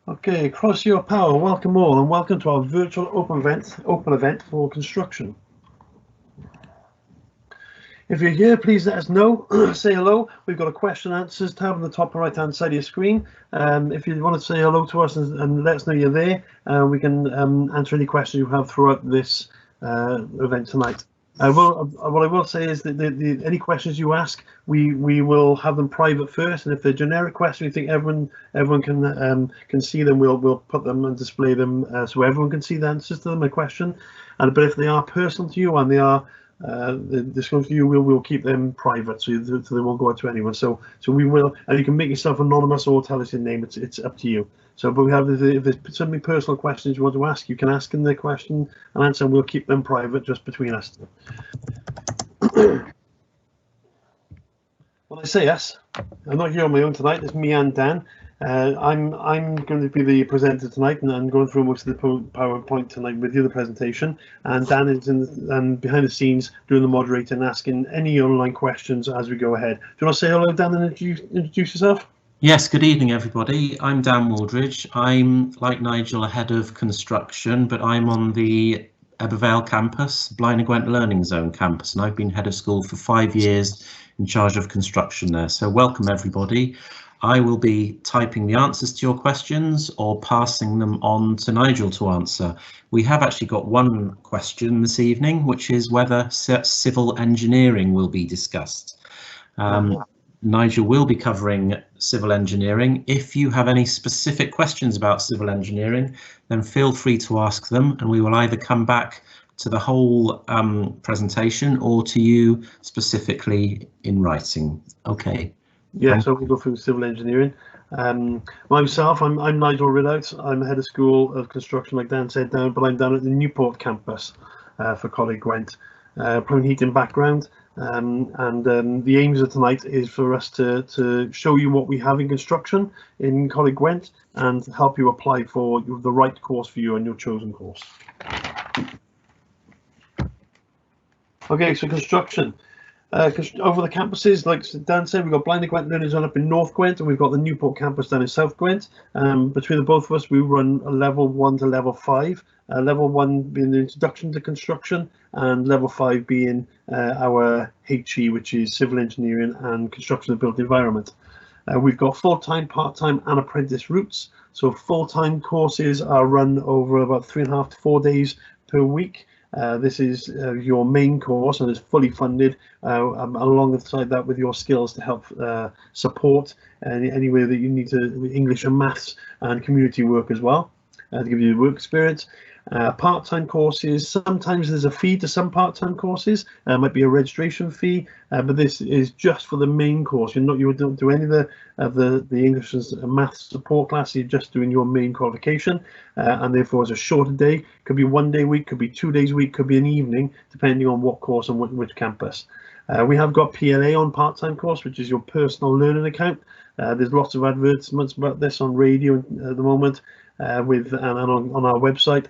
Okay, across your power, welcome all and welcome to our virtual open event for construction. If you're here, please let us know, say hello. We've got a question and answers tab on the top right hand side of your screen. If you want to say hello to us and let us know you're there, we can answer any questions you have throughout this event tonight. What I will say is that any questions you ask, we will have them private first, and if they're generic questions, we think everyone can see them. We'll put them and display them so everyone can see the answers to them. A question, but if they are personal to you and they are disclosed to you, we'll keep them private, so they won't go out to anyone. So we will, and you can make yourself anonymous or tell us your name. It's up to you. So, but we have, if there's something personal questions you want to ask, you can ask in the question and answer, and we'll keep them private just between us. When I say us, I'm not here on my own tonight. It's me and Dan. I'm going to be the presenter tonight, and I'm going through most of the PowerPoint tonight with you, the presentation. And Dan is behind the scenes doing the moderating and asking any online questions as we go ahead. Do you want to say hello, Dan, and introduce yourself? Yes, good evening, everybody. I'm Dan Waldridge. I'm, like Nigel, a head of construction, but I'm on the Ebervale campus, Blaenau Gwent Learning Zone campus, and I've been head of school for 5 years in charge of construction there. So welcome, everybody. I will be typing the answers to your questions or passing them on to Nigel to answer. We have actually got one question this evening, which is whether civil engineering will be discussed. Nigel will be covering civil engineering. If you have any specific questions about civil engineering, then feel free to ask them, and we will either come back to the whole presentation or to you specifically in writing. Okay. Yeah, so we'll go through civil engineering. Myself, I'm Nigel Ridout. I'm head of school of construction, like Dan said, but I'm down at the Newport campus for College Gwent. Plumbing heating background. The aims of tonight is for us to show you what we have in construction in College Gwent and help you apply for the right course for you and your chosen course. Okay, so construction. Over the campuses, like Dan said, we've got Blaenau Gwent Learning Zone up in North Gwent, and we've got the Newport campus down in South Gwent. Between the both of us, we run a level 1 to level 5. Level 1 being the introduction to construction, and level 5 being our HE, which is civil engineering and construction of built environment. We've got full-time, part-time, and apprentice routes. So full-time courses are run over about 3.5 to 4 days per week. This is your main course, and it's fully funded alongside that with your skills to help support any way that you need to, English and maths and community work as well, to give you work experience. Part-time courses, sometimes there's a fee to some part-time courses. Might be a registration fee, but this is just for the main course. You don't do any of the English and maths support class. You're just doing your main qualification, and therefore it's a shorter day. Could be 1 day a week, could be 2 days a week, could be an evening, depending on what course and which campus. We have got PLA on part-time course, which is your personal learning account. There's lots of advertisements about this on radio at the moment, and on our website.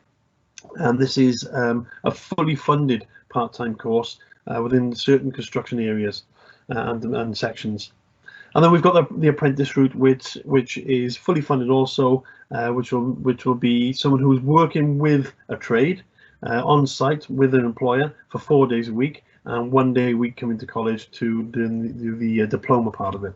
And this is a fully funded part-time course within certain construction areas and sections. And then we've got the apprentice route, which is fully funded also, which will be someone who's working with a trade on site with an employer for 4 days a week, and 1 day a week coming to college to do the diploma part of it.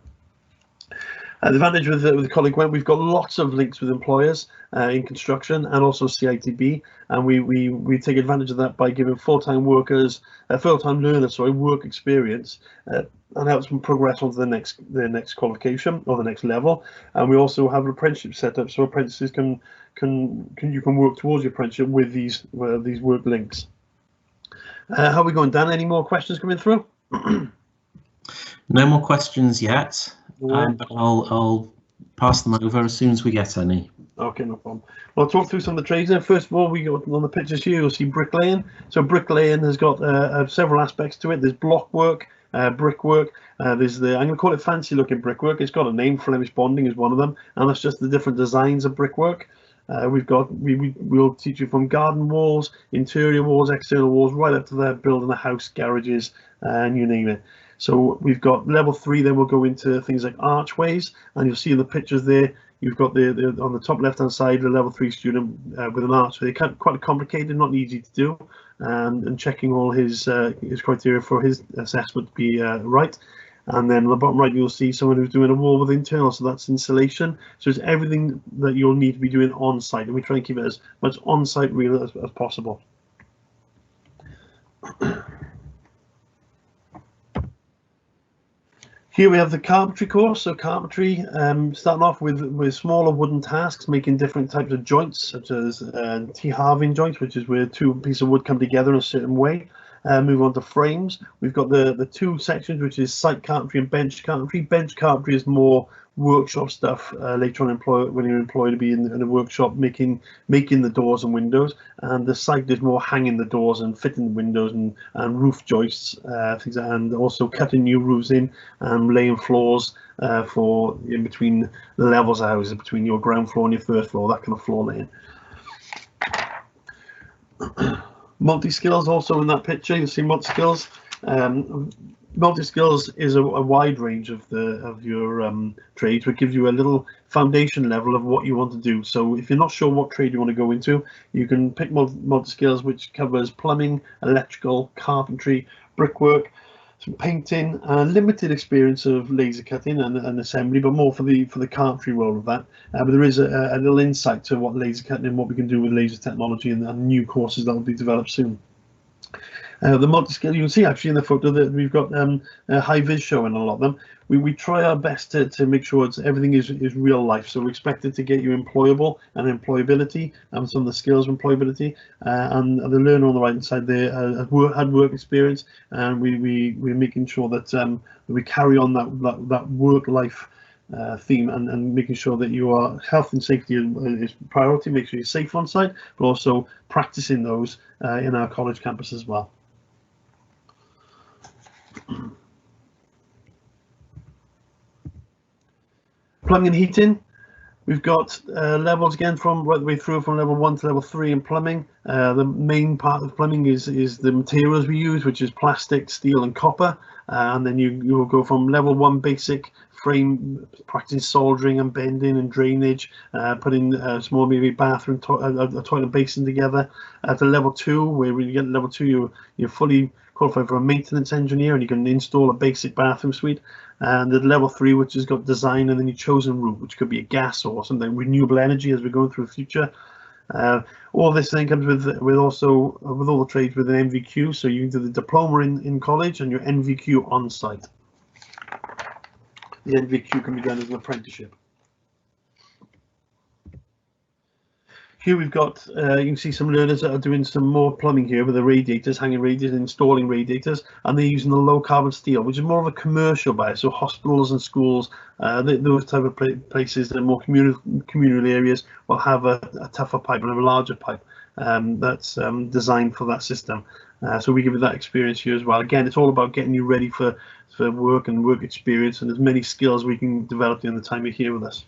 The advantage with the College Gwent, we've got lots of links with employers in construction and also CITB, and we take advantage of that by giving full-time learners work experience, and helps them progress onto the next qualification or the next level. And we also have an apprenticeship set up, so apprentices you can work towards your apprenticeship with these work links. How are we going, Dan? Any more questions coming through? No more questions yet. But I'll pass them over as soon as we get any. Okay, no problem. Well, I'll talk through some of the trades then. First of all, we got on the pictures here, you'll see bricklaying. So bricklaying has got several aspects to it. There's block work, brickwork. There's I'm going to call it fancy looking brickwork. It's got a name. Flemish bonding is one of them, and that's just the different designs of brickwork. We'll teach you from garden walls, interior walls, external walls, right up to that building a house, garages, and you name it. So we've got level 3, then we'll go into things like archways, and you'll see in the pictures there, you've got the on the top left hand side the level 3 student with an art. So they can quite complicated, not easy to do, and checking all his criteria for his assessment to be right. And then on the bottom right, you'll see someone who's doing a wall with internal, so that's insulation. So it's everything that you'll need to be doing on site, and we try and keep it as much on site real as possible. Here we have the carpentry course. So carpentry, starting off with smaller wooden tasks, making different types of joints, such as T-halving joints, which is where two pieces of wood come together in a certain way. Move on to frames. We've got the two sections, which is site carpentry and bench carpentry. Bench carpentry is more workshop stuff later on when you're employed to be in a workshop making the doors and windows, and the site is more hanging the doors and fitting the windows and roof joists, things, and also cutting new roofs in and laying floors for in between the levels of houses, between your ground floor and your first floor, that kind of floor laying. Multi-skills also in that picture, you'll see multi-skills. Multi-skills is a wide range of your trades, which gives you a little foundation level of what you want to do. So if you're not sure what trade you want to go into, you can pick multi-skills, which covers plumbing, electrical, carpentry, brickwork, some painting, limited experience of laser cutting and assembly, but more for the carpentry role of that. But there is a little insight to what laser cutting and what we can do with laser technology and new courses that will be developed soon. The multi-skill, you can see actually in the photo that we've got high vis showing a lot of them. We try our best to make sure everything is real life. So we expect it to get you employable and employability, and some of the skills of employability. And the learner on the right hand side there had work experience, and we're making sure that we carry on that work life theme and making sure that your health and safety is priority. Make sure you're safe on site, but also practicing those in our college campus as well. Plumbing and heating, we've got levels again from right the way through, from level 1 to level 3 in plumbing. The main part of plumbing is the materials we use, which is plastic, steel and copper, and then you will go from level 1 basic frame, practicing soldering and bending and drainage, putting a small maybe bathroom, a toilet basin together, to level 2, where when you get to level 2 you're fully qualified for a maintenance engineer and you can install a basic bathroom suite. And at level 3, which has got design, and then your chosen route, which could be a gas or something renewable energy as we go through the future. All this then comes with all the trades with an NVQ, so you can do the diploma in college and your NVQ on site. The NVQ can be done as an apprenticeship. Here we've got, you can see some learners that are doing some more plumbing here with the radiators, hanging radiators, installing radiators, and they're using the low carbon steel, which is more of a commercial bias. So hospitals and schools, those type of places that are more communal areas will have a tougher pipe and a larger pipe that's designed for that system. So we give you that experience here as well. Again, it's all about getting you ready for work and work experience, and as many skills we can develop in the time you're here with us.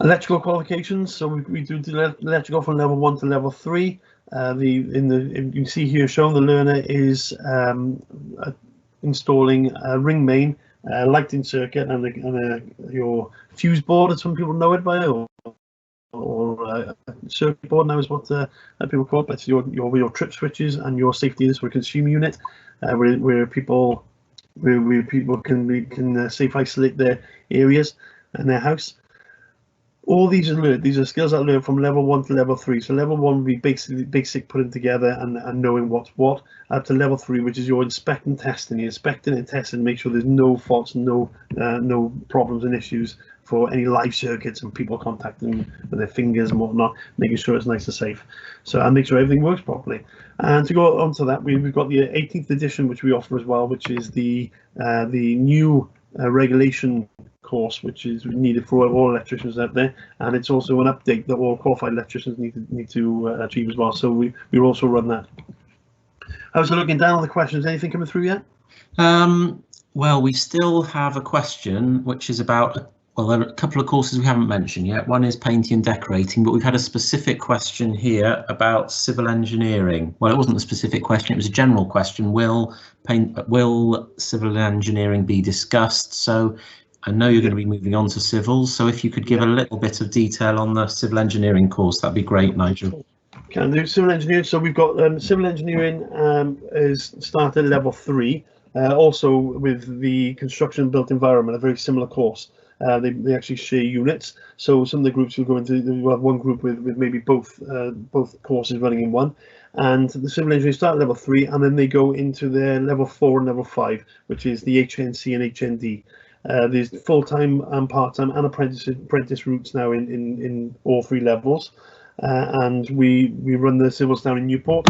Electrical qualifications, so we do electrical from level 1 to level 3. You can see here shown the learner is installing a ring main, lighting circuit, and your fuse board, as some people know it by, or circuit board now is what people call it. But your trip switches and your safety is for a consumer unit, where people can safe isolate their areas in their house. All these are skills that I learned from level 1 to level 3. So level 1 would be basic putting together and knowing what's what, up to level 3, which is your inspect and testing. You're inspecting and testing, make sure there's no faults, no problems and issues for any live circuits and people contacting with their fingers and whatnot, making sure it's nice and safe. So and make sure everything works properly. And to go on to that, we've got the 18th edition, which we offer as well, which is the new regulation course, which is needed for all electricians out there, and it's also an update that all qualified electricians need to achieve as well. So we also run that. How's it looking down on the questions? Anything coming through yet? Well, we still have a question which is about, well, there are a couple of courses we haven't mentioned yet. One is painting and decorating, but we've had a specific question here about civil engineering. Well, it wasn't a specific question, it was a general question. Will civil engineering be discussed? So I know you're going to be moving on to civils, so if you could give a little bit of detail on the civil engineering course, that'd be great, Nigel. Can do. Civil engineering. So we've got civil engineering is started level 3. Also with the construction and built environment, a very similar course. They actually share units. So some of the groups will go into. We'll have one group with maybe both courses running in one. And the civil engineering start at level 3, and then they go into their level 4 and level 5, which is the HNC and HND. There's full-time and part-time and apprentice routes now in all 3 levels, and we run the civils down in Newport.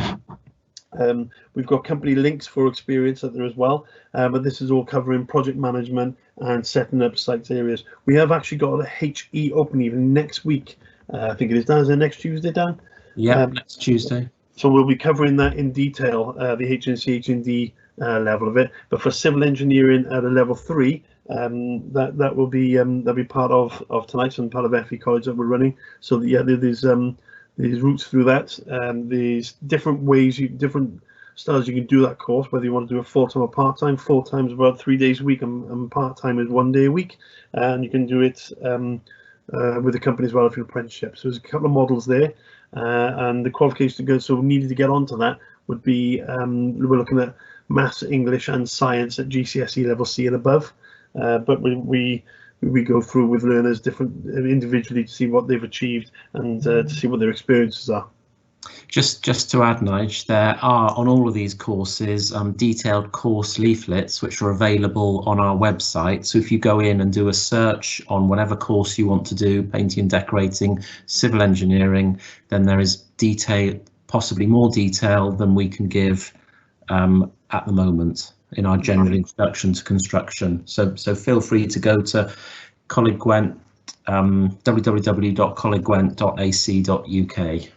We've got company links for experience out there as well, but this is all covering project management and setting up site areas. We have actually got a HE open even next week. I think it is, Dan. Is it next Tuesday, Dan? Yeah, next Tuesday. So we'll be covering that in detail, the HNC, HND level of it. But for civil engineering at a level 3, that will be that'll be part of tonight's and part of FE College that we're running. So yeah, there's routes through that. There's different ways, different styles you can do that course, whether you want to do it full-time or part-time. Full-time is about 3 days a week, and part-time is 1 day a week. And you can do it with the company as well if you're apprenticeship. So there's a couple of models there, and the qualifications to go. So needed to get onto that would be we're looking at maths, English, and science at GCSE level C and above. But we go through with learners different individually to see what they've achieved and to see what their experiences are. Just to add, Nige, there are on all of these courses detailed course leaflets which are available on our website. So if you go in and do a search on whatever course you want to do, painting and decorating, civil engineering, then there is detail, possibly more detail than we can give at the moment in our general introduction to construction. So feel free to go to Coleg Gwent, www.colegwent.ac.uk.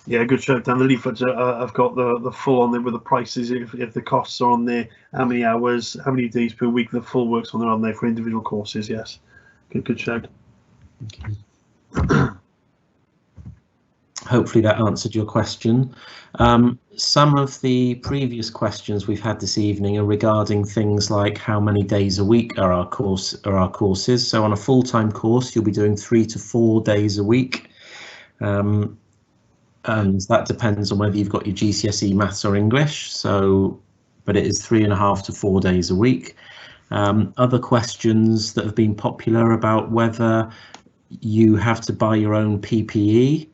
Yeah, good shout, Dan. The leaflets I've got the full on there with the prices, if the costs are on there, how many hours, how many days per week, the full works on there for individual courses. Yes, good shout. Okay. Hopefully that answered your question. Some of the previous questions we've had this evening are regarding things like how many days a week are our courses. So on a full-time course, you'll be doing 3 to 4 days a week. And that depends on whether you've got your GCSE maths or English. So, but it is 3.5 to 4 days a week. Other questions that have been popular about whether you have to buy your own PPE,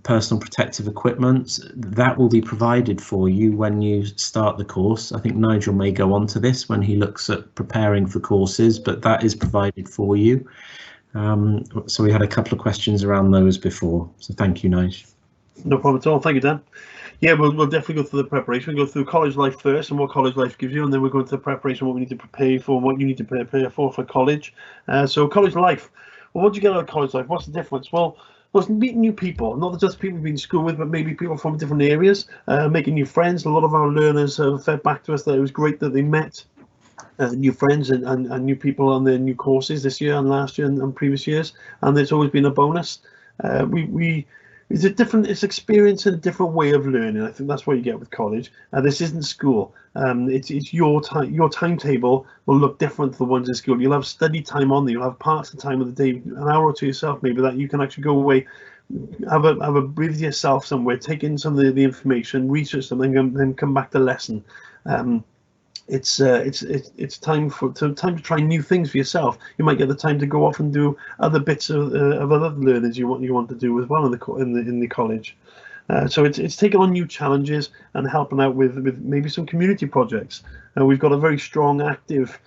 personal protective equipment, that will be provided for you when you start the course. I think Nigel may go on to this when he looks at preparing for courses, but that is provided for you. So we had a couple of questions around those before. So thank you, Nigel. No problem at all. Thank you, Dan. Yeah, we'll definitely go through the preparation. We'll go through college life first and what college life gives you, and then we'll go into the preparation, what we need to prepare for, and what you need to prepare for college. So college life. Well, what do you get out of college life? What's the difference? Well, it's meeting new people, not just people you've been in school with, but maybe people from different areas, making new friends. A lot of our learners have fed back to us that it was great that they met new friends and new people on their new courses this year and last year and previous years, and it's always been a bonus. It's experience and a different way of learning. I think that's what you get with college. This isn't school. It's your time. Your timetable will look different to the ones in school. You'll have study time on there. You'll have parts of the time of the day, an hour or two yourself, maybe, that you can actually go away, have a breathe yourself somewhere, take in some of the information, research something, and then come back to lesson. It's time to try new things for yourself. You might get the time to go off and do other bits of other learnings you want to do as well in the college. So it's taking on new challenges and helping out with maybe some community projects. We've got a very strong, active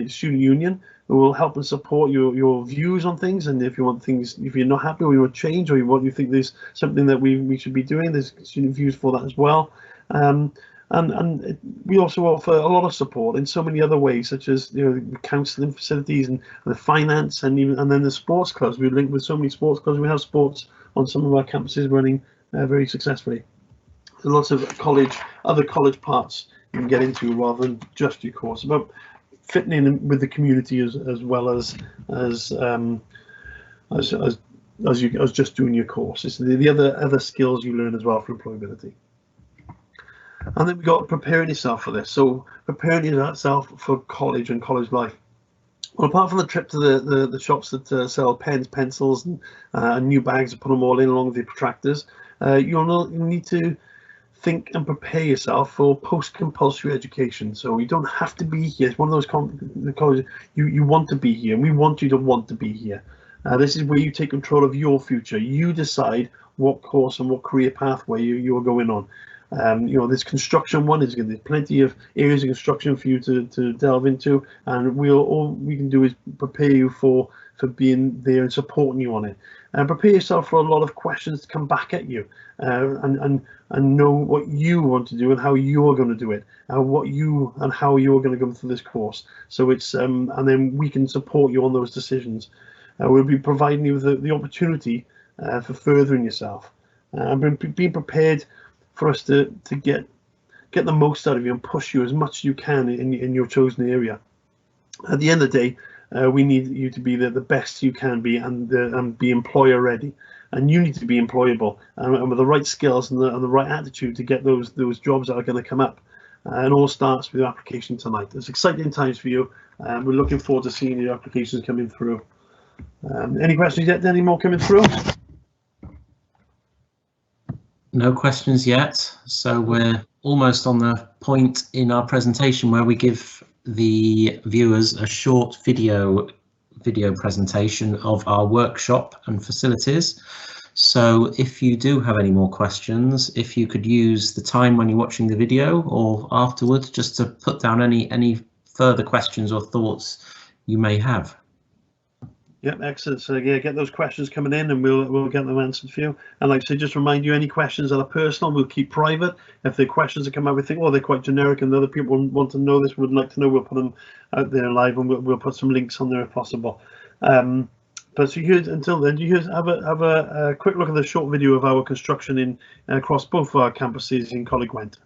student union who will help and support your views on things. And if you want things, if you're not happy or you want change, or you think there's something that we should be doing, there's student views for that as well. And we also offer a lot of support in so many other ways, such as counselling facilities and the finance, and then the sports clubs. We're linked with so many sports clubs. We have sports on some of our campuses running very successfully. There's lots of other college parts you can get into rather than just your course. About fitting in with the community as well as just doing your course. It's the other skills you learn as well for employability. And then we got preparing yourself for this. So preparing yourself for college and college life. Well, apart from the trip to the shops that sell pens, pencils, and new bags to put them all in along with the protractors, you'll need to think and prepare yourself for post-compulsory education. So you don't have to be here. It's one of those colleges you want to be here, and we want you to want to be here. This is where you take control of your future. You decide what course and what career pathway you're going on. You know, this construction one is going to be plenty of areas of construction for you to delve into, and all we can do is prepare you for being there and supporting you on it, and prepare yourself for a lot of questions to come back at you, and know what you want to do and how you're going to do it, and how you're going to go through this course. So it's and then we can support you on those decisions. We'll be providing you with the opportunity for furthering yourself, and being prepared for us to get the most out of you and push you as much as you can in your chosen area. At the end of the day, we need you to be the best you can be, and be employer ready. And you need to be employable, and with the right skills and the right attitude to get those jobs that are going to come up. And all starts with your application tonight. It's exciting times for you. We're looking forward to seeing your applications coming through. Any questions yet? Any more coming through? No questions yet. So we're almost on the point in our presentation where we give the viewers a short video presentation of our workshop and facilities. So if you do have any more questions, if you could use the time when you're watching the video or afterwards just to put down any further questions or thoughts you may have. Yep, excellent. So yeah, get those questions coming in, and we'll get them answered for you. And like I say, just remind you, any questions that are personal, we'll keep private. If the questions that come out, we think, oh, they're quite generic, and other people want to know this, would like to know, we'll put them out there live, and we'll put some links on there if possible. But so until then, you have a quick look at the short video of our construction in across both our campuses in Coleg Gwent.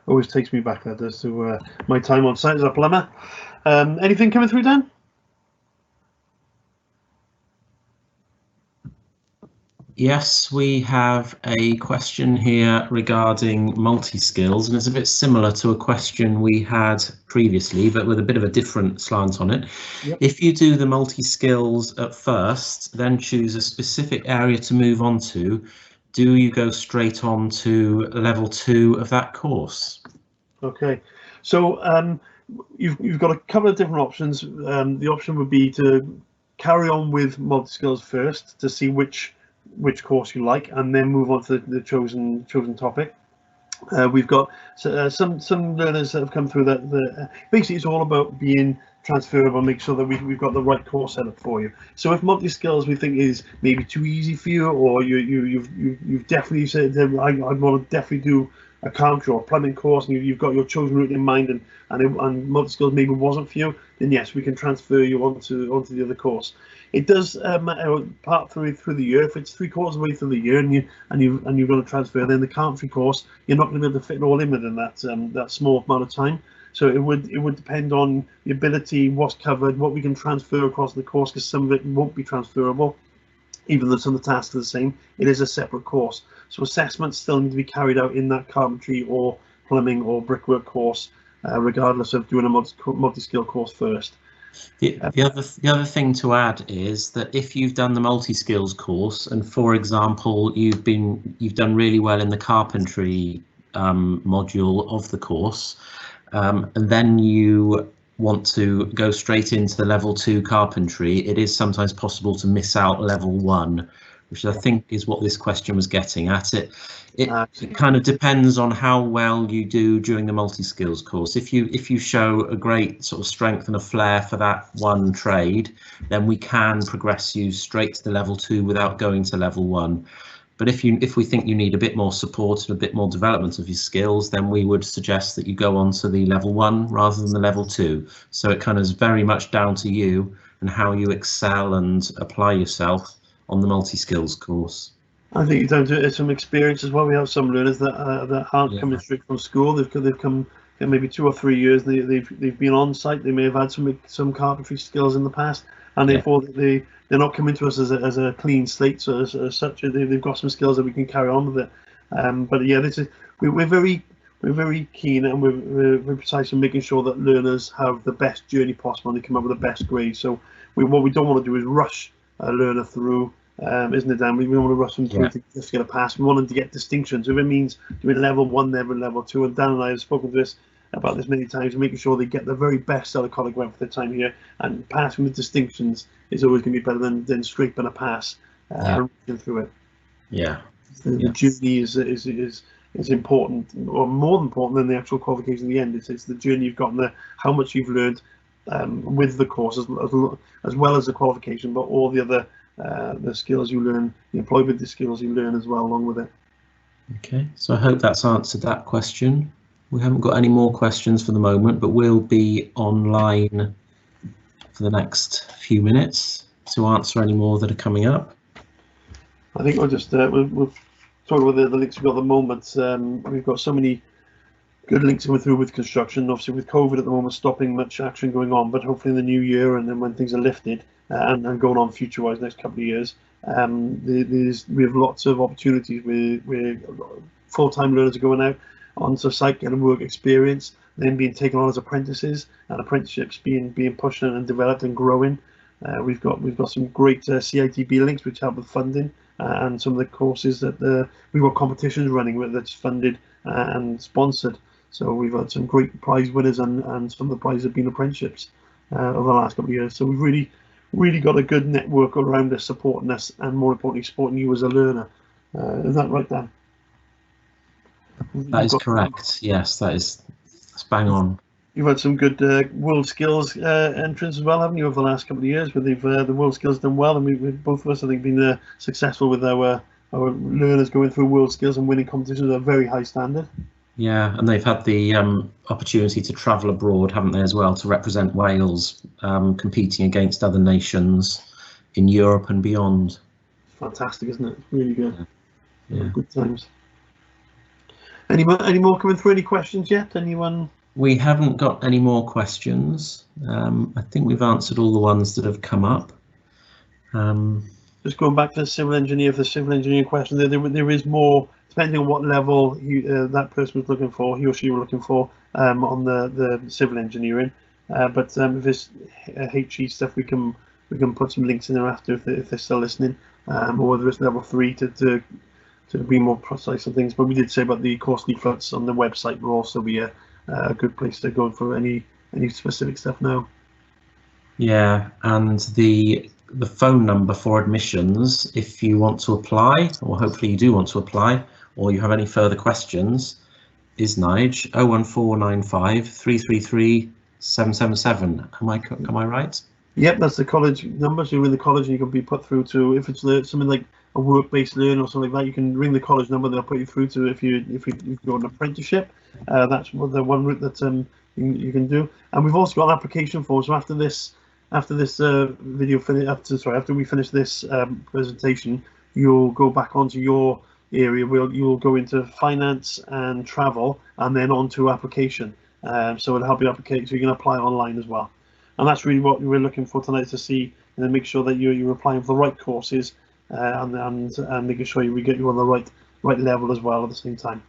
Always takes me back, that does, to my time on site as a plumber. Anything coming through, Dan? Yes, we have a question here regarding multi-skills, and it's a bit similar to a question we had previously, but with a bit of a different slant on it. Yep. If you do the multi-skills at first, then choose a specific area to move on to, do you go straight on to level 2 of that course? Okay, so you've got a couple of different options. The option would be to carry on with multi-skills first to see which course you like, and then move on to the chosen topic. We've got some learners that have come through that basically it's all about being transferable, make sure that we've got the right course set up for you. So if multi-skills we think is maybe too easy for you, or you've definitely said I'd want to definitely do a carpentry or a plumbing course, and you've got your chosen route in mind, and multi-skills maybe wasn't for you, then yes, we can transfer you onto the other course. It does part through the year. If it's 3/4 of the way through the year and you're going to transfer, then the carpentry course you're not going to be able to fit it all in within that small amount of time. So it would depend on the ability, what's covered, what we can transfer across the course, because some of it won't be transferable, even though some of the tasks are the same. It is a separate course. So assessments still need to be carried out in that carpentry or plumbing or brickwork course, regardless of doing a multi-skill course first. The other thing to add is that if you've done the multi-skills course, and for example you've done really well in the carpentry module of the course, and then you want to go straight into the level 2 carpentry, it is sometimes possible to miss out level 1, which I think is what this question was getting at. It kind of depends on how well you do during the multi-skills course. If you show a great sort of strength and a flair for that one trade, then we can progress you straight to the level 2 without going to level 1. But if we think you need a bit more support and a bit more development of your skills, then we would suggest that you go on to the level 1 rather than the level 2. So it kind of is very much down to you and how you excel and apply yourself on the multi-skills course. I think it's down to some experience as well. We have some learners that aren't coming straight from school. They've come maybe 2 or 3 years. They've been on site. They may have had some carpentry skills in the past, and therefore they're not coming to us as a clean slate. So as such, they've got some skills that we can carry on with it. But yeah, we're very keen and we're precise in making sure that learners have the best journey possible and they come up with the best grade. So what we don't want to do is rush a learner through. Isn't it, Dan? We don't want to rush them through to just get a pass. We want them to get distinctions. If it means doing level 1, level 2, and Dan and I have spoken to about this many times, making sure they get the very best out of College Gwent for their time here, and passing with distinctions is always going to be better than straight on a pass through it. Yeah. The journey is important, or more important than the actual qualification in the end. It's the journey you've got and how much you've learned with the course, as well as the qualification, but all the other the skills you learn, you employ with the skills you learn as well along with it. Okay, so I hope that's answered that question. We haven't got any more questions for the moment, but we'll be online for the next few minutes to answer any more that are coming up. I think we'll just we'll talk about the links we've got at the moment. We've got so many good links coming through with construction. Obviously, with COVID at the moment, stopping much action going on, but hopefully in the new year and then when things are lifted and going on future-wise next couple of years, we have lots of opportunities where full-time learners are going out onto site, getting work experience, then being taken on as apprentices, and apprenticeships being pushed and developed and growing. We've got some great CITB links which help with funding and some of the courses that we've got competitions running with that's funded and sponsored. So we've had some great prize winners and some of the prizes have been apprenticeships over the last couple of years. So we've really got a good network around us supporting us, and more importantly supporting you as a learner. Is that right, Dan? That is correct. Yes, that's bang on. You've had some good World Skills entrants as well, haven't you, over the last couple of years? Where the World Skills done well, and we've both of us, I think, been successful with our learners going through World Skills and winning competitions at a very high standard. Yeah, and they've had the opportunity to travel abroad, haven't they, as well, to represent Wales, competing against other nations in Europe and beyond. Fantastic, isn't it? It's really good. Yeah. Good times. Any more coming through? Any questions yet? Anyone? We haven't got any more questions. I think we've answered all the ones that have come up. Just going back to the civil engineer, for the civil engineering question, there is more, depending on what level that person was looking for, he or she were looking for on the civil engineering. But if it's HE stuff, we can put some links in there after if they're still listening, or whether it's level 3 to be more precise on things. But we did say about the course leaflets on the website will also be a good place to go for any specific stuff now. Yeah, and the phone number for admissions, if you want to apply, or hopefully you do want to apply, or you have any further questions, is Nige 01495 333 777. Am I right? Yep, that's the college number. So you're in the college and you can be put through to, if it's something like a work-based learn or something like that, you can ring the college number. They'll put you through to if you've got an apprenticeship. That's the one route that you can do. And we've also got an application form. So after this video after we finish this presentation, you'll go back onto your area. You'll go into finance and travel, and then onto application. So it'll help you applicate, so you can apply online as well. And that's really what we're looking for tonight, to see and make sure that you're applying for the right courses and making sure we get you on the right level as well at the same time.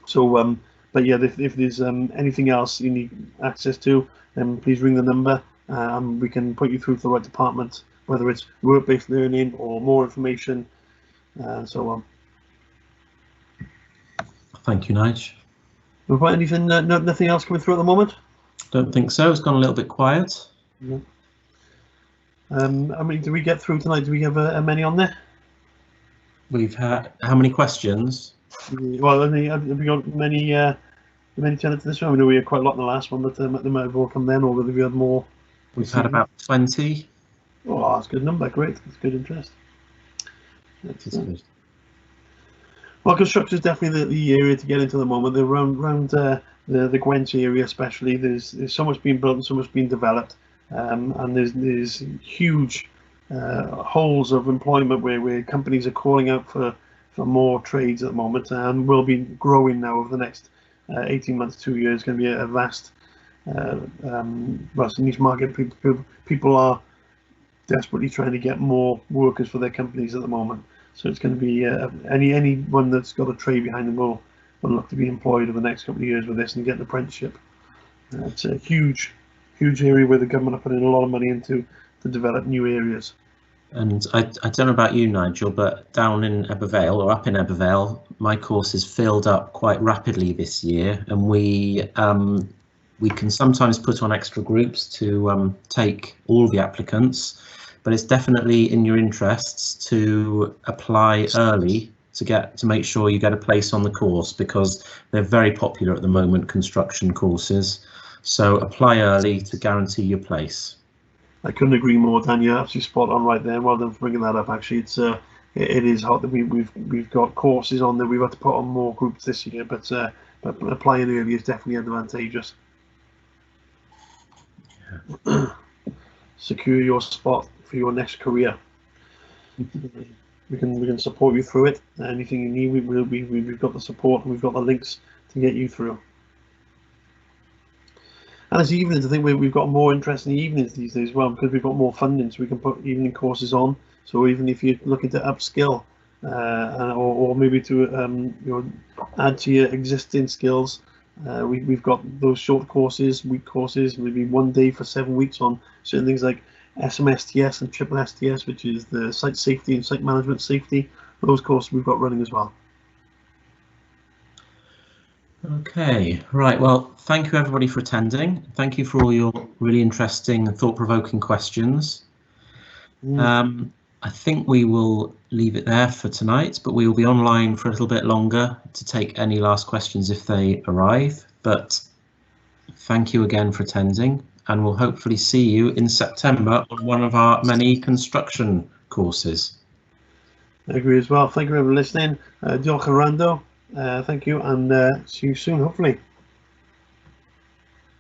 So but yeah, if there's anything else you need access to, then please ring the number. We can put you through to the right department, whether it's work-based learning or more information, and so on. Thank you, Nige. We've got anything? Nothing else coming through at the moment? Don't think so. It's gone a little bit quiet. Yeah. I mean, did we get through tonight? Do we have many on there? We've had how many questions? Well, have we got many tenants this one? I know we had quite a lot in the last one, but they might have all come then, or whether we had more. We've had about 20. Oh, that's a good number. Great. That's good interest. That's good. Well, construction is definitely the area to get into the moment. They're around the Gwent area, especially. There's so much being built and so much being developed, and there's huge holes of employment where companies are calling out for more trades at the moment, and will be growing now over the next 18 months, 2 years. Going to be a vast niche market. People are desperately trying to get more workers for their companies at the moment. So it's going to be anyone that's got a trade behind them will look to be employed over the next couple of years with this and get an apprenticeship. It's a huge area where the government are putting a lot of money into to develop new areas. And I don't know about you, Nigel, but down in Ebervale, or up in Ebervale, my course is filled up quite rapidly this year, and we can sometimes put on extra groups to take all the applicants. But it's definitely in your interests to apply early to make sure you get a place on the course, because they're very popular at the moment, construction courses. So apply early to guarantee your place. I couldn't agree more, Dan. You're absolutely spot on right there. Well done for bringing that up. Actually, it is hot that we've got courses on there. We've had to put on more groups this year, but applying early is definitely advantageous. Yeah. Secure your spot for your next career. We can support you through it. Anything you need, we've got the support and we've got the links to get you through. And as evenings, I think we've got more interest in the evenings these days as well, because we've got more funding, so we can put evening courses on. So even if you're looking to upskill or maybe to add to your existing skills, we've got those short courses, week courses, maybe 1 day for 7 weeks on certain things like SMSTS and triple STS, which is the site safety and site management safety. Those courses we've got running as well. Okay, right. Well, thank you everybody for attending. Thank you for all your really interesting and thought-provoking questions. I think we will leave it there for tonight, but we will be online for a little bit longer to take any last questions if they arrive. But thank you again for attending, and we'll hopefully see you in September on one of our many construction courses. I agree as well. Thank you everyone for listening. Diolch yn fawr. Thank you, and see you soon, hopefully.